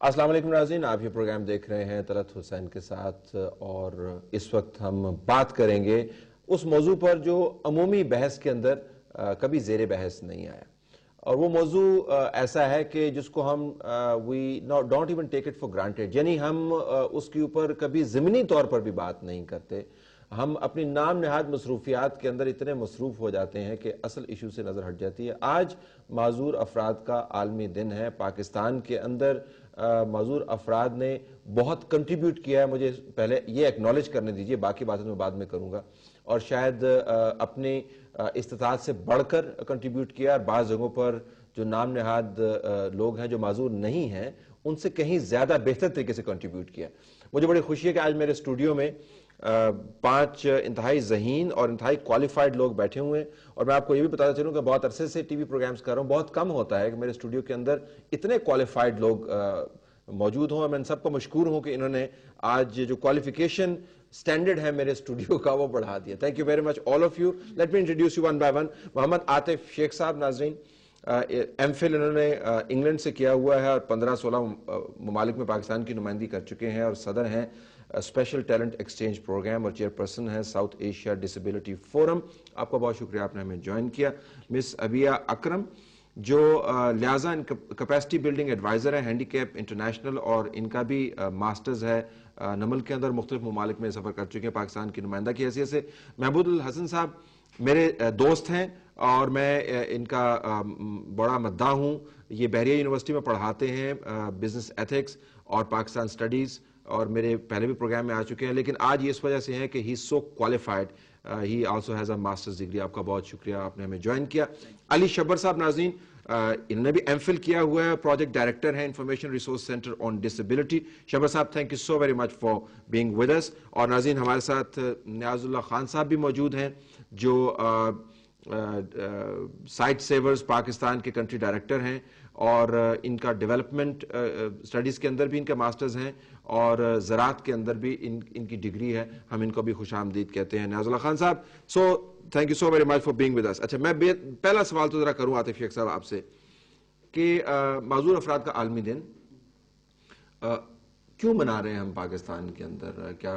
अस्सलाम वालेकुम नाज़रीन, आप ये प्रोग्राम देख रहे हैं तलत हुसैन के साथ और इस वक्त हम बात करेंगे उस मौजू पर जो अमूमी बहस के अंदर कभी ज़ेरे बहस नहीं आया और वो मौजू ऐसा है कि जिसको हम we don't even take it for granted, यानी हम उसके ऊपर कभी ज़मीनी तौर पर भी बात नहीं करते। हम अपनी नाम नहाद मसरूफियात के अंदर इतने मसरूफ हो जाते हैं कि असल इशू से नज़र हट जाती है। आज माजूर अफराद का आलमी दिन है। पाकिस्तान के अंदर माजूर अफराद ने बहुत कंट्रीब्यूट किया है। मुझे पहले ये एक्नॉलेज करने दीजिए, बाकी बातें मैं बाद में करूँगा। और शायद अपनी इस्तिताअत से बढ़कर कंट्रीब्यूट किया और बाज़ जगहों पर जो नाम नहाद लोग हैं जो माजूर नहीं हैं उनसे कहीं ज़्यादा बेहतर तरीके से कंट्रीब्यूट किया। मुझे बड़ी खुशी है कि आज मेरे स्टूडियो में 5 इंतहाई ज़हीन और इंतहाई क्वालिफाइड लोग बैठे हुए हैं। और मैं आपको ये भी बताता चलूँ कि बहुत अरसे से टीवी प्रोग्राम्स कर रहा हूँ, बहुत कम होता है कि मेरे स्टूडियो के अंदर इतने क्वालिफाइड लोग मौजूद हों। मैं इन सबको मशकूर हूँ कि इन्होंने आज जो क्वालिफिकेशन स्टैंडर्ड है मेरे स्टूडियो का वो बढ़ा दिया। Thank you very much all of you. Let me introduce you one by one. Mohammad Atif Sheikh sahab, नाजरीन एमफिल इन्होंने इंग्लैंड से किया हुआ है और 15-16 ममालिक में पाकिस्तान की नुमाइंदगी कर चुके हैं और सदर हैं स्पेशल टैलेंट एक्सचेंज प्रोग्राम और चेयरपर्सन है साउथ एशिया डिसेबिलिटी फोरम। आपका बहुत शुक्रिया, आपने हमें ज्वाइन किया। मिस अबिया अकरम जो लिहाजा कैपेसिटी बिल्डिंग एडवाइज़र है हैंडीकैप इंटरनेशनल और इनका भी मास्टर्स है नमल के अंदर, मुख्तलिफ ममालिक में सफ़र कर चुके हैं पाकिस्तान की नुमाइंदा की हैसियत से। महमूद हसन साहब मेरे दोस्त हैं और मैं इनका बड़ा मद्दाह हूँ। ये बहरिया यूनिवर्सिटी में पढ़ाते हैं बिजनेस एथिक्स और पाकिस्तान स्टडीज़ और मेरे पहले भी प्रोग्राम में आ चुके हैं, लेकिन आज ये इस वजह से हैं कि he so qualified, he also has a master's degree. आपका बहुत शुक्रिया, आपने हमें ज्वाइन किया। अली शब्बर साहब, नाज़रीन इन्होंने भी एमफिल किया हुआ है, प्रोजेक्ट डायरेक्टर है information resource centre on disability. Shabbar साहब, thank you so very much for being with us. और नाज़रीन हमारे साथ नियाजुल्लाह खान साहब भी मौजूद हैं जो साइट सेवर्स पाकिस्तान के कंट्री डायरेक्टर हैं और इनका डेवलपमेंट स्टडीज़ के अंदर भी इनका मास्टर्स हैं और ज़राअत के अंदर भी इनकी डिग्री है। हम इनको भी खुशामदीद कहते हैं। नियाजुल्लाह खान साहब, so thank you so very much for being with अस। अच्छा, मैं पहला सवाल तो ज़रा करूँ आतिफ शेख साहब आपसे कि माजूर अफराद का आलमी दिन क्यों मना रहे हैं हम पाकिस्तान के अंदर? क्या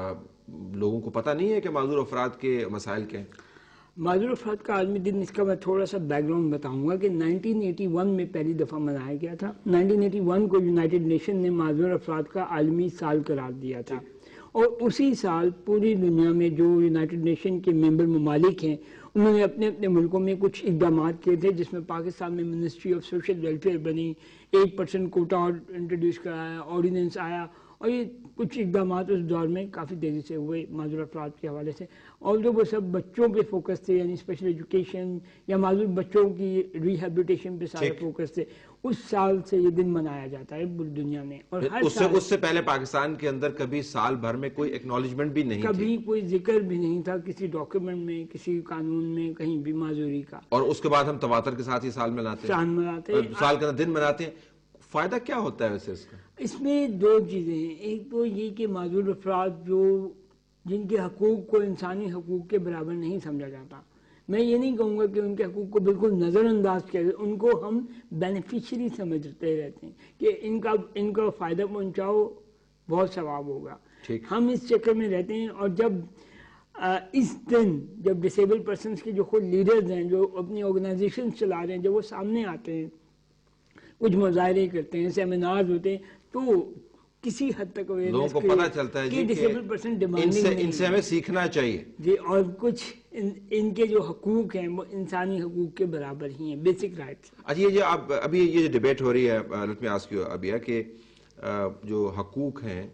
लोगों को पता नहीं है कि माजूर अफराद के मसाइल क्या हैं? माजूर अफराद का आलमी दिन, इसका मैं थोड़ा सा बैकग्राउंड बताऊंगा कि 1981 में पहली दफ़ा मनाया गया था। 1981 को यूनाइटेड नेशन ने माजूर अफराद का आलमी साल करार दिया था और उसी साल पूरी दुनिया में जो यूनाइटेड नेशन के मेंबर ममालिक हैं उन्होंने अपने अपने मुल्कों में कुछ इकदाम किए थे, जिसमें पाकिस्तान में मिनिस्ट्री ऑफ सोशल वेलफेयर बनी, 8% कोटा इंट्रोड्यूस कराया, ऑर्डिनेंस आया और ये कुछ इकदाम उस दौर में काफ़ी तेज़ी से हुए माजूर अफराद के हवाले से। और जो वो सब बच्चों पे फोकस थे, यानी स्पेशल एजुकेशन या माजूर बच्चों की रिहेबिलिटेशन पे सारे फोकस थे। उस साल से ये दिन मनाया जाता है पूरी दुनिया में। और हर उससे पहले पाकिस्तान के अंदर कभी साल भर में कोई एक्नॉलेजमेंट भी नहीं, कभी कोई जिक्र भी नहीं था किसी डॉक्यूमेंट में, किसी कानून में, कहीं भी माजूरी का। और उसके बाद हम तवातर के साथ ही साल मनाते हैं, साल का दिन मनाते हैं। फायदा क्या होता है वैसे इसका? इसमें दो चीज़ें हैं। एक तो ये कि माजूर अफराद जो जिनके हकूक़ को इंसानी हकूक़ के बराबर नहीं समझा जाता, मैं ये नहीं कहूँगा कि उनके हकूक़ को बिल्कुल नज़रअंदाज किया, उनको हम बेनिफिशरी समझते रहते हैं कि इनका फ़ायदा पहुँचाओ, बहुत सवाब होगा। हम इस चक्कर में रहते हैं। और जब इस दिन जब डिसेबल पर्सनस के जो खुद लीडर्स हैं, जो अपनी ऑर्गेनाइजेशन चला रहे हैं, जब वो सामने आते हैं, कुछ मुजाहरे करते हैं, सेमिनार्स होते हैं, तो किसी हद तक लोगों को पता चलता है कि डिसेबल पर्सन डिमांडिंग इनसे हमें सीखना चाहिए जी। और कुछ इनके जो हकूक हैं वो इंसानी हकूक के बराबर ही हैं, बेसिक राइट्स। अच्छा, ये जो आप अभी ये जो डिबेट हो रही है, लेट मी आस्क यू अबिया, कि जो हकूक हैं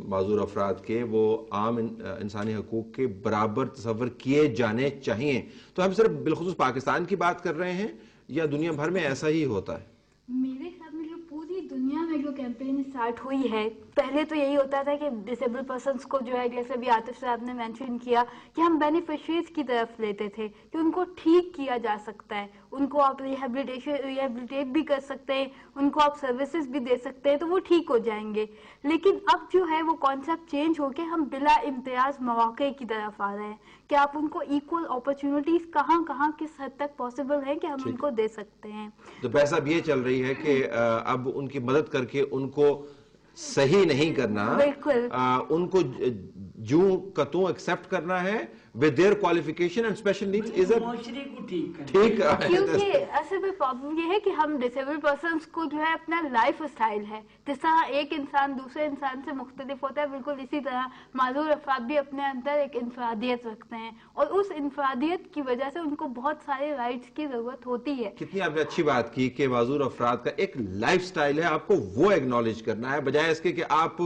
माजूर अफराद के वो आम इंसानी हकूक के बराबर तस्वर किए जाने चाहिए, तो हम सिर्फ बिलखुसूस पाकिस्तान की बात कर रहे हैं या दुनिया भर में ऐसा ही होता है? मेरे ख्याल में जो पूरी दुनिया में जो कैंपेन स्टार्ट हुई है, पहले तो यही होता था कि डिसेबल पर्सन्स को जो है, जैसे अभी आतिफ साहब ने मेंशन किया, कि हम बेनिफिशरीज की तरफ लेते थे कि उनको ठीक किया जा सकता है, उनको आप रिहेबिलिटेट भी कर सकते हैं, उनको आप सर्विसेज भी दे सकते हैं, तो वो ठीक हो जाएंगे। लेकिन अब जो है वो कॉन्सेप्ट चेंज होके हम बिला इम्तियाज मौके की तरफ आ रहे हैं कि आप उनको इक्वल अपॉर्चुनिटीज कहाँ कहाँ किस हद तक पॉसिबल है कि हम उनको दे सकते हैं। तो बहस अब ये चल रही है कि अब उनकी मदद करके उनको सही नहीं करना, बिल्कुल उनको जूं का तू एक्सेप्ट करना है with their qualification and special needs is a मुआशरे को ठीक करना। ठीक क्योंकि असल में प्रॉब्लम ये है कि हम डिसेबल पर्सन्स को जो है अपना लाइफ स्टाइल है, जिस तरह एक इंसान दूसरे इंसान से मुख्तलिफ होता है, बिल्कुल इसी तरह माजूर अफराद भी अपने अंदर एक इंफरादियत रखते हैं और उस इंफरादियत की वजह से उनको बहुत सारे राइट्स की जरूरत होती है। कितनी आपने अच्छी बात की कि माजूर अफराद का एक लाइफ स्टाइल है, आपको वो एक्नॉलेज करना है बजाय इसके कि आप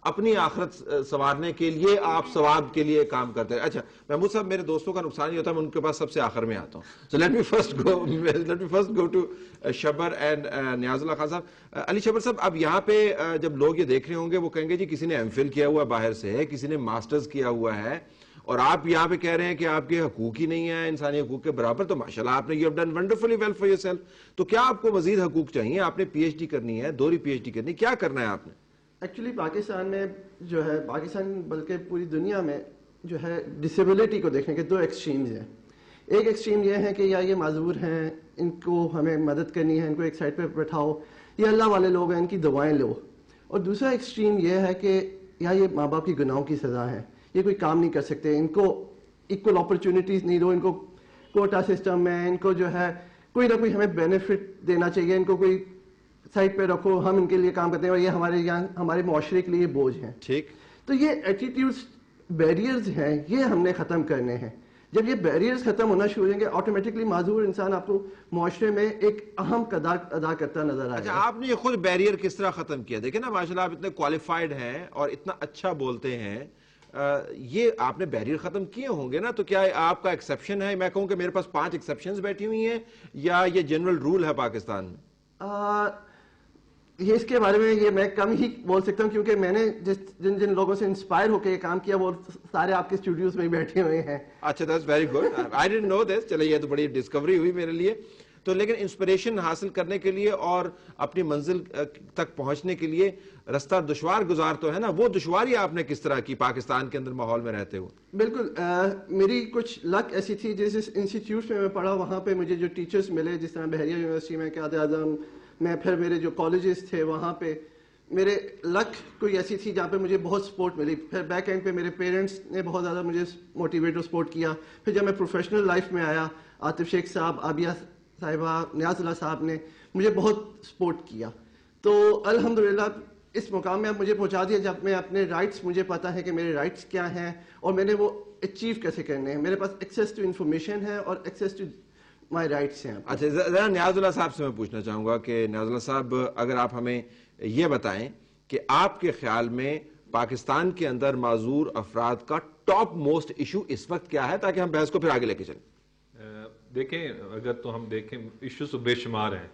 अपनी आखिरत संवारने के लिए आप सवाब के लिए काम करते हैं। अच्छा महमूद साहब, मेरे दोस्तों का नुकसान ये होता है मैं उनके पास सबसे आखिर में आता हूँ। So let me first go to Shabbar and Niazullah Khan साहब। अली शबर साहब, अब यहाँ पे जब लोग ये देख रहे होंगे वो कहेंगे जी किसी ने एमफिल किया हुआ बाहर से है, किसी ने मास्टर्स किया हुआ है और आप यहाँ पे कह रहे हैं कि आपके हकूक ही नहीं है इंसानी हकूक के बराबर। तो माशाल्लाह आपने you have done wonderfully well for yourself. तो क्या आपको मजीद हकूक चाहिए? आपने पीएचडी करनी है, दोहरी पीएचडी करनी, क्या करना है आपने? एक्चुअली पाकिस्तान में जो है, पाकिस्तान बल्कि पूरी दुनिया में जो है डिसेबिलिटी को देखने के दो एक्सट्रीम्स हैं। एक एक्सट्रीम ये है कि या ये माजूर हैं, इनको हमें मदद करनी है, इनको एक साइड पे बैठाओ, ये अल्लाह वाले लोग हैं, इनकी दवाएं लो। और दूसरा एक्सट्रीम ये है कि या ये माँ बाप की गुनाहों की सज़ा है, ये कोई काम नहीं कर सकते, इनको इक्वल अपॉर्चुनिटीज़ नहीं दो, इनको कोटा सिस्टम में इनको जो है कोई ना कोई हमें बेनिफिट देना चाहिए, इनको कोई साइड पे रखो, हम इनके लिए काम करते हैं और ये हमारे यहाँ हमारे मुआशरे के लिए बोझ हैं। ठीक, तो ये एटीट्यूड्स बैरियर्स हैं, ये हमने ख़त्म करने हैं। जब ये बैरियर्स ख़त्म होना शुरू हो जाएंगे, ऑटोमेटिकली माजूर इंसान आपको मुआशरे में एक अहम किरदार अदा करता नजर आएगा। अच्छा, आपने ये खुद बैरियर किस तरह खत्म किया? देखिए ना माशाल्लाह आप इतने क्वालिफाइड हैं और इतना अच्छा बोलते हैं, ये आपने बैरियर खत्म किए होंगे ना? तो क्या आपका एक्सेप्शन है? मैं कहूँ कि मेरे पास 5 एक्सेप्शंस बैठी हुई हैं या ये जनरल रूल है पाकिस्तान में? ये इसके बारे में ये मैं कम ही बोल सकता हूँ क्योंकि मैंने जिन जिन लोगों से इंस्पायर होकर ये काम किया वो सारे आपके स्टूडियोज में ही बैठे हुए हैं। अच्छा, that's very good, I didn't know this. चलिए ये तो बड़ी डिस्कवरी हुई मेरे लिए। तो लेकिन इंस्पिरेशन हासिल करने के लिए और अपनी मंजिल तक पहुंचने के लिए रास्ता दुश्वार गुजार तो है ना, वो दुश्वारी आपने किस तरह की पाकिस्तान के अंदर माहौल में रहते हुए? बिल्कुल, मेरी कुछ लक ऐसी थी, जिस इंस्टीट्यूट में मैं पढ़ा वहाँ पे मुझे जो टीचर्स मिले, जिस तरह बहरिया यूनिवर्सिटी में, क़ायद-ए-आज़म में, फिर मेरे जो कॉलेजेस थे वहाँ पे मेरे लक कोई ऐसी थी जहाँ पे मुझे बहुत सपोर्ट मिली। फिर बैक एंड पे मेरे पेरेंट्स ने बहुत ज़्यादा मुझे मोटिवेट और सपोर्ट किया। फिर जब मैं प्रोफेशनल लाइफ में आया, आतिफ शेख साहब, आबिया साहिबा, नियाजुल्लाह साहब ने मुझे बहुत सपोर्ट किया। तो अल्हम्दुलिल्लाह इस मुकाम में अब मुझे पहुँचा दिया जब मैं अपने राइट्स, मुझे पता है कि मेरे राइट्स क्या हैं और मैंने वो अचीव कैसे करने हैं। मेरे पास एक्सेस टू इन्फॉर्मेशन है और एक्सेस टू माय राइट्स हैं। अच्छा, जरा नियाजुल्लाह साहब से मैं पूछना चाहूंगा कि नियाजुल्लाह साहब, अगर आप हमें ये बताएं कि आपके ख्याल में पाकिस्तान के अंदर माजूर अफराद का टॉप मोस्ट इशू इस वक्त क्या है, ताकि हम बहस को फिर आगे लेके चलें। देखें, अगर तो हम देखें इश्यूज तो बेशुमार हैं,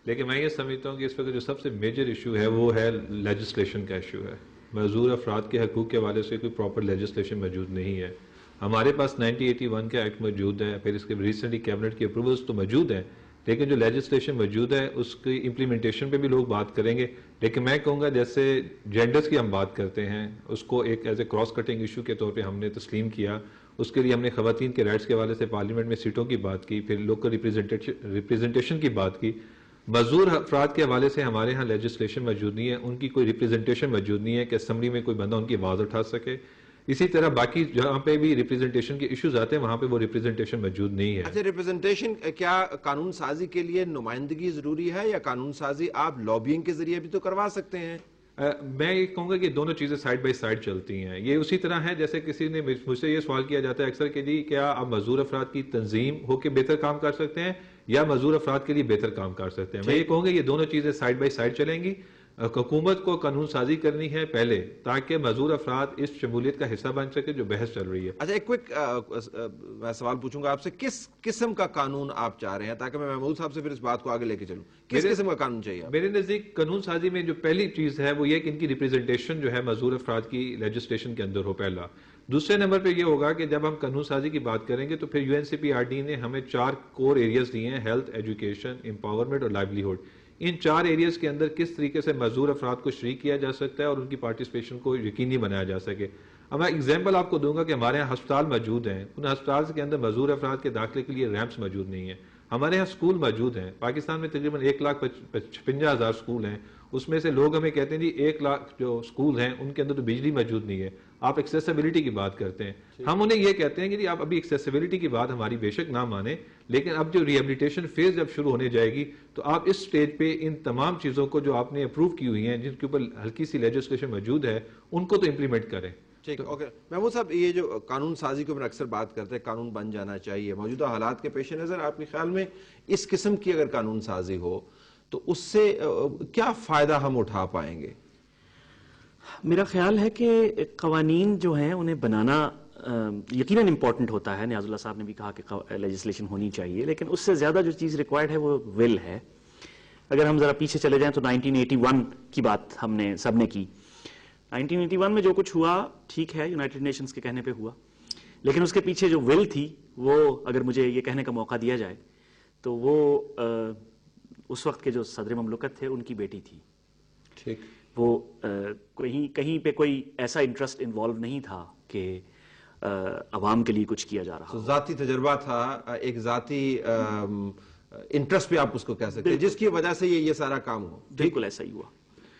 लेकिन मैं ये समझता हूँ कि इस वक्त जो सबसे मेजर इशू है वो है लेजिस्लेशन का इशू है। माजूर अफराद के हकूक़ के हवाले से कोई प्रॉपर लेजिस्लेशन मौजूद नहीं है। हमारे पास 1981 का एक्ट मौजूद है, फिर इसके रिसेंटली कैबिनेट की अप्रूवल्स तो मौजूद हैं, लेकिन जो लेजिस्लेशन मौजूद है उसकी इम्प्लीमेंटेशन पे भी लोग बात करेंगे। लेकिन मैं कहूँगा जैसे जेंडर्स की हम बात करते हैं, उसको एक as a cross cutting issue के तौर पे हमने तस्लीम किया। उसके लिए हमने ख़वातीन के राइट्स के हवाले से पार्लियामेंट में सीटों की बात की, फिर लोकल रिप्रेजेंटेशन की बात की। मजदूर अफराद के हवाले से हमारे यहाँ लेजिस्लेशन मौजूद नहीं है, उनकी कोई रिप्रेजेंटेशन मौजूद नहीं है कि असम्बली में कोई बंदा उनकी आवाज़ उठा सके। इसी तरह बाकी जहाँ पे भी रिप्रेजेंटेशन के इश्यूज आते हैं वहाँ पे वो रिप्रेजेंटेशन मौजूद नहीं है। अच्छा, रिप्रेजेंटेशन क्या कानून साजी के लिए नुमाइंदगी जरूरी है या कानून साजी आप लॉबिंग के जरिए भी तो करवा सकते हैं? मैं ये कहूँगा कि दोनों चीज़ें साइड बाई साइड चलती हैं। ये उसी तरह है जैसे किसी ने मुझसे ये सवाल किया जाता है अक्सर कि जी क्या आप मजदूर अफराद की तंजीम होकर बेहतर काम कर सकते हैं या मजदूर अफराद के लिए बेहतर काम कर सकते हैं। मैं ये कहूँगा ये दोनों चीज़ें साइड बाई साइड चलेंगी। حکومت کو قانون سازی کرنی ہے پہلے تاکہ معذور افراد اس شمولیت کا حصہ بن سکے جو بحث چل رہی ہے. اچھا ایک کوئک میں سوال پوچھوں گا آپ سے, کس قسم کا قانون آپ چاہ رہے ہیں تاکہ میں محمود صاحب سے پھر اس بات کو آگے لے کے چلوں, کس قسم کا قانون چاہیے آپ؟ میرے نزدیک قانون سازی میں جو پہلی چیز ہے وہ یہ کہ ان کی ریپریزنٹیشن جو ہے معذور افراد کی لیجسلیشن کے اندر ہو پہلا. دوسرے نمبر پہ یہ ہوگا کہ جب ہم قانون سازی کی بات کریں گے تو پھر UNCPRD نے ہمیں 4 کور ایریاز دیے ہیں, ہیلتھ, ایجوکیشن, امپاورمنٹ اور لائیولیہڈ. ان 4 ایریاز کے اندر کس طریقے سے معذور افراد کو شریک کیا جا سکتا ہے اور ان کی پارٹیسپیشن کو یقینی بنایا جا سکے. اب میں ایگزامپل آپ کو دوں گا کہ ہمارے یہاں ہسپتال موجود ہیں, ان ہسپتال کے اندر معذور افراد کے داخلے کے لیے ریمپس موجود نہیں ہیں. ہمارے یہاں اسکول موجود ہیں, پاکستان میں تقریباً 1,55,000 اسکول ہیں, اس میں سے لوگ ہمیں کہتے ہیں جی 1 لاکھ جو اسکول ہیں ان کے اندر تو بجلی موجود نہیں ہے. آپ ایکسیسیبلٹی کی بات کرتے ہیں, ہم انہیں یہ کہتے ہیں کہ جی آپ ابھی ایکسیسیبلٹی کی بات ہماری بے شک نہ مانیں, لیکن اب جو ریہیبلیٹیشن فیز جب شروع ہونے جائے گی تو آپ اس سٹیج پہ ان تمام چیزوں کو جو آپ نے اپروو کی ہوئی ہیں, جن کے اوپر ہلکی سی لیجسلیشن موجود ہے, ان کو تو امپلیمنٹ کریں. ٹھیک, اوکے. محمود صاحب, یہ جو قانون سازی کے اوپر اکثر بات کرتے ہیں, قانون بن جانا چاہیے, موجودہ حالات کے پیش نظر آپ کے خیال میں اس قسم کی اگر قانون سازی ہو تو اس سے کیا فائدہ ہم اٹھا پائیں گے؟ میرا خیال ہے کہ قوانین جو ہیں انہیں بنانا یقیناً امپورٹنٹ ہوتا ہے. نیاز اللہ صاحب نے بھی کہا کہ لیجسلیشن ہونی چاہیے, لیکن اس سے زیادہ جو چیز ریکوائرڈ ہے وہ ول ہے. اگر ہم ذرا پیچھے چلے جائیں تو 1981 کی بات ہم نے سب نے کی. 1981 میں جو کچھ ہوا ٹھیک ہے, یونائٹڈ نیشنز کے کہنے پہ ہوا, لیکن اس کے پیچھے جو ول تھی وہ اگر مجھے یہ کہنے کا موقع دیا جائے تو وہ اس وقت کے جو صدر مملکت تھے ان کی بیٹی تھی. ٹھیک, وہ کہیں پہ کوئی ایسا انٹرسٹ انوالو نہیں تھا کہ عوام کے لیے کچھ کیا جا رہا. ذاتی تجربہ تھا, ایک ذاتی انٹرسٹ پہ آپ اس کو کہہ سکتے ہیں, جس کی وجہ سے یہ سارا کام ہو. بالکل ایسا ہی ہوا.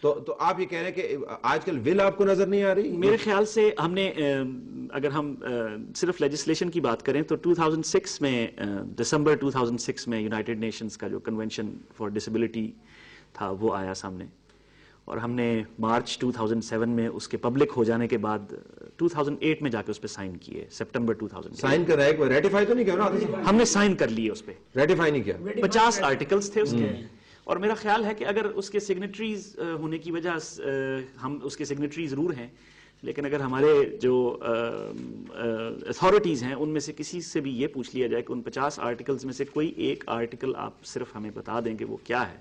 تو آپ یہ کہہ رہے ہیں کہ آج کل ول آپ کو نظر نہیں آ رہی؟ میرے خیال سے ہم نے اگر ہم صرف لیجسلیشن کی بات کریں تو 2006 میں دسمبر 2006 میں یونائٹڈ نیشنز کا جو کنونشن فار ڈسیبلٹی تھا وہ آیا سامنے, اور ہم نے مارچ 2007 میں اس کے پبلک ہو جانے کے بعد 2008 میں جا کے اس پہ سائن کیے. سپٹمبر 2000 سائن کر رہا ہے, ریٹیفائی تو نہیں کر رہا, ہم نے سائن کر لیے, اس پہ ریٹیفائی نہیں کیا. 50 آرٹیکلز تھے اس کے, اور میرا خیال ہے کہ اگر اس کے سگنیٹریز ہونے کی وجہ ہم اس کے سگنیٹری ضرور ہیں, لیکن اگر ہمارے جو اتھارٹیز ہیں ان میں سے کسی سے بھی یہ پوچھ لیا جائے کہ ان 50 آرٹیکلز میں سے کوئی ایک آرٹیکل آپ صرف ہمیں بتا دیں کہ وہ کیا ہے,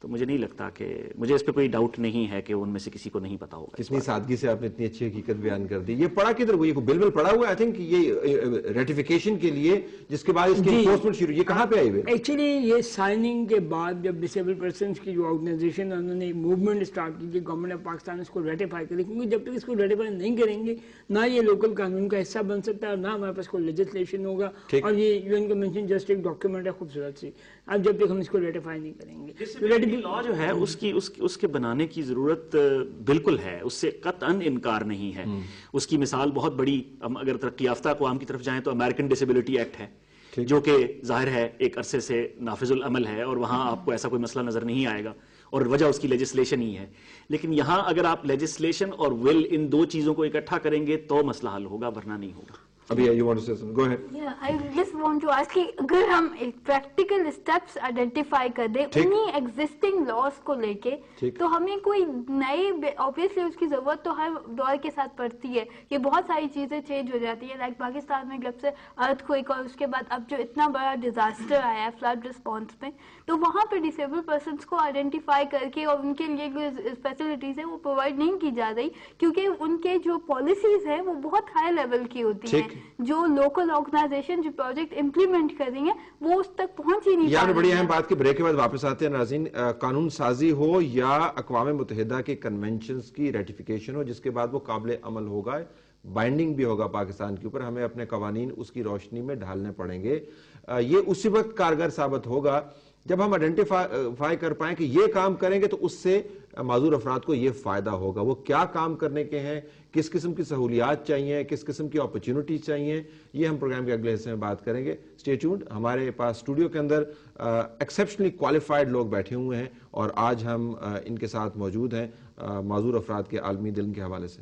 تو مجھے نہیں لگتا کہ مجھے اس پہ کوئی ڈاؤٹ نہیں ہے کہ ان میں سے کسی کو نہیں پتا ہوگا. کتنی سادگی سے آپ نے اتنی اچھی حقیقت بیان کر دی. یہ پڑا کدھر ہوئی, بل بل پڑا ہوا ہے؟ آئی تھنک یہ ریٹیفیکیشن کے لیے جس کے بعد اس کی انفورسمنٹ شروع, یہ کہاں پہ آئی ہوئی؟ ایکچولی یہ سائننگ کے بعد جب ڈسیبل پرسنس کی جو آرگنائزیشن انہوں نے موومنٹ اسٹارٹ کی کہ گورنمنٹ آف پاکستان اس کو ریٹیفائی کرے, کیونکہ جب تک اس کو ریٹیفائی نہیں کریں گے نہ یہ لوکل قانون کا حصہ بن سکتا ہے اور نہ ہمارے پاس کوئی لیجسلیشن ہوگا. اور یہ UN کنونشن جسٹ ایک ڈاکیومنٹ ہے خوبصورت سی, اب جب تک ہم اس کو ریٹیفائی نہیں کریں گے. لا جو ہے اس کے بنانے کی ضرورت بالکل ہے, اس سے قطعاً انکار نہیں ہے. اس کی مثال بہت بڑی, اگر ترقی یافتہ اقوام کی طرف جائیں تو امریکن ڈسیبلٹی ایکٹ ہے, جو کہ ظاہر ہے ایک عرصے سے نافذ العمل ہے, اور وہاں آپ کو ایسا کوئی مسئلہ نظر نہیں آئے گا, اور وجہ اس کی لیجسلیشن ہی ہے. لیکن یہاں اگر آپ لیجسلیشن اور ول ان دو چیزوں کو اکٹھا کریں گے تو مسئلہ حل ہوگا, ورنہ نہیں ہوگا. ابھی you want to say something? Go ahead. Yeah, I just want to ask کہ اگر ہم ایک پریکٹیکل اسٹیپس آئیڈینٹیفائی کر دیں انہی ایگزسٹنگ لاس کو لے کے, تو ہمیں کوئی نئے اوبیسلی اس کی ضرورت تو ہر دور کے ساتھ پڑتی ہے. یہ بہت ساری چیزیں چینج ہو جاتی ہیں, لائک پاکستان میں جب سے ارتھ کوئک اور اس کے بعد اب جو اتنا بڑا ڈیزاسٹر آیا ہے فلڈ رسپانس میں, تو وہاں پہ ڈسیبل پرسنس کو آئیڈینٹیفائی کر کے اور ان کے لیے جو فیسلٹیز ہیں وہ پرووائڈ نہیں کی جا رہی, کیونکہ ان کے جو پالیسیز ہیں وہ بہت ہائی لیول کی ہوتی ہیں. جو لوکل آرگنائزیشن جو پروجیکٹ امپلیمنٹ کر رہی ہیں وہ اس تک پہنچ ہی نہیں پا رہی. بڑی اہم بات کی بریک کے بعد واپس آتے ہیں ناظرین. قانون سازی ہو یا اقوام متحدہ کے کنونشنز کی ریٹیفیکیشن ہو جس کے بعد وہ قابل عمل ہوگا, بائنڈنگ بھی ہوگا پاکستان کے اوپر, ہمیں اپنے قوانین اس کی روشنی میں ڈھالنے پڑیں گے. یہ اسی وقت کارگر ثابت ہوگا جب ہم آئیڈینٹیفائی کر پائیں کہ یہ کام کریں گے تو اس سے معذور افراد کو یہ فائدہ ہوگا. وہ کیا کام کرنے کے ہیں, کس قسم کی سہولیات چاہیے, کس قسم کی اپرچونٹیز چاہیے, یہ ہم پروگرام کے اگلے حصے میں بات کریں گے. Stay tuned. ہمارے پاس اسٹوڈیو کے اندر ایکسیپشنلی کوالیفائڈ لوگ بیٹھے ہوئے ہیں اور آج ہم ان کے ساتھ موجود ہیں معذور افراد کے عالمی دن کے حوالے سے.